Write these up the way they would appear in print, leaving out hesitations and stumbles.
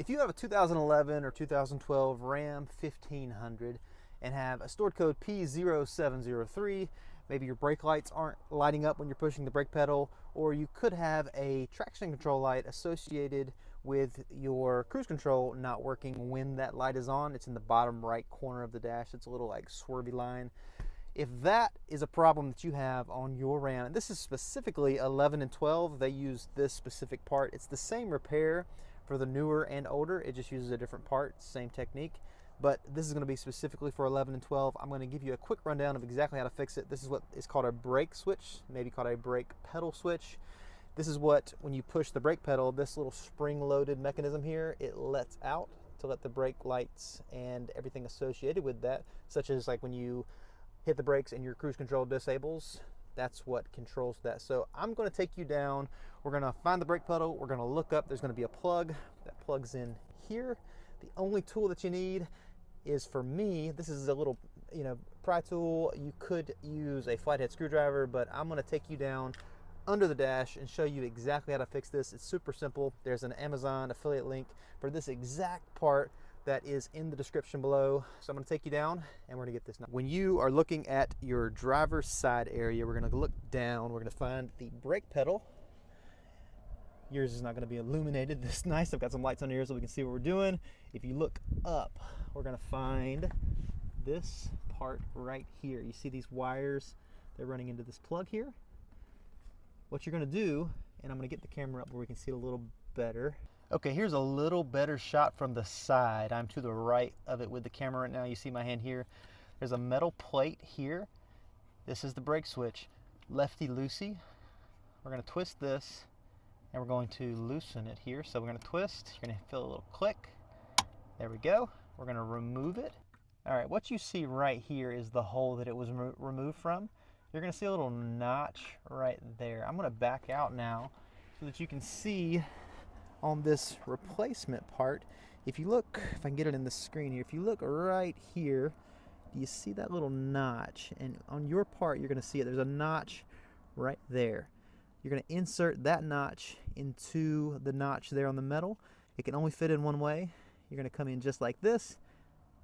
If you have a 2011 or 2012 Ram 1500 and have a stored code P0703, maybe your brake lights aren't lighting up when you're pushing the brake pedal, or you could have a traction control light associated with your cruise control not working when that light is on. It's in the bottom right corner of the dash. It's a little like swervy line. If that is a problem that you have on your Ram, and this is specifically 11 and 12, they use this specific part. It's the same repair for the newer and older. It just uses a different part, same technique. But this is going to be specifically for 11 and 12. I'm going to give you a quick rundown of exactly how to fix it. This is what is called a brake switch, maybe called a brake pedal switch. This is what, when you push the brake pedal, this little spring-loaded mechanism here, it lets out to let the brake lights and everything associated with that, such as like when you hit the brakes and your cruise control disables, that's what controls that. So I'm going to take you down. We're going to find the brake pedal. We're going to look up. There's going to be a plug that plugs in here. The only tool that you need is, for me, this is a little, pry tool. You could use a flathead screwdriver, but I'm going to take you down under the dash and show you exactly how to fix this. It's super simple. There's an Amazon affiliate link for this exact part that is in the description below. So I'm going to take you down and we're going to get this now. When you are looking at your driver's side area, we're going to look down. We're going to find the brake pedal. Yours is not going to be illuminated this nice. I've got some lights on here so we can see what we're doing. If you look up, we're going to find this part right here. You see these wires? They're running into this plug here. What you're going to do, and I'm going to get the camera up where we can see it a little better. Okay, here's a little better shot from the side. I'm to the right of it with the camera right now. You see my hand here. There's a metal plate here. This is the brake switch. Lefty-loosey. We're going to twist this, and we're going to loosen it here. So we're going to twist. You're going to feel a little click. There we go. We're going to remove it. All right, what you see right here is the hole that it was removed from. You're going to see a little notch right there. I'm going to back out now so that you can see on this replacement part. If you look, if I can get it in the screen here, if you look right here, do you see that little notch? And on your part, you're going to see it. There's a notch right there. You're going to insert that notch into the notch there on the metal. It can only fit in one way. You're going to come in just like this,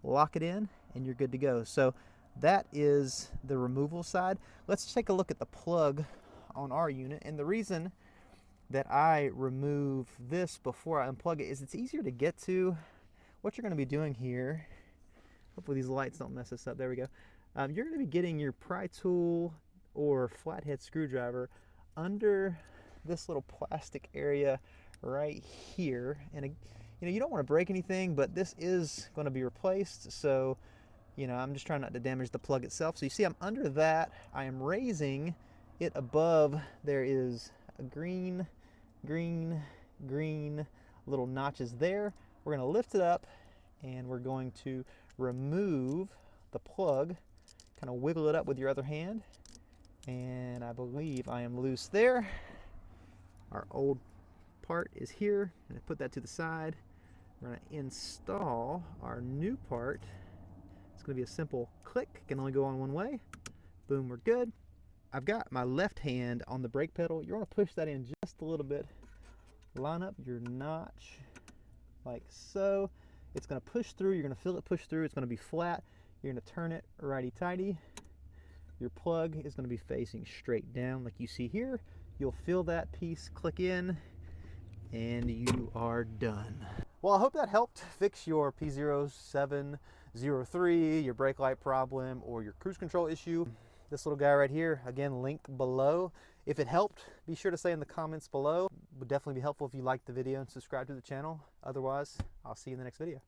lock it in, and you're good to go. So that is the removal side. Let's take a look at the plug on our unit. And the reason that I remove this before I unplug it is it's easier to get to. What you're going to be doing here, hopefully these lights don't mess us up. There we go. You're going to be getting your pry tool or flathead screwdriver under this little plastic area right here. And you don't want to break anything, but this is going to be replaced. So I'm just trying not to damage the plug itself. So you see I'm under that. I am raising it above. There is a green little notches there. We're going to lift it up and we're going to remove the plug. Kind of wiggle it up with your other hand. And I believe I am loose there. Our old part is here. I'm going to put that to the side. We're going to install our new part. It's going to be a simple click. Can only go on one way. Boom, we're good. I've got my left hand on the brake pedal. You're going to push that in just a little bit. Line up your notch like so. It's going to push through. You're going to feel it push through. It's going to be flat. You're going to turn it righty-tighty. Your plug is going to be facing straight down like you see here. You'll feel that piece click in and you are done. Well, I hope that helped fix your P0703, your brake light problem, or your cruise control issue. This little guy right here, again, link below. If it helped, be sure to say in the comments below. It would definitely be helpful if you liked the video and subscribe to the channel. Otherwise, I'll see you in the next video.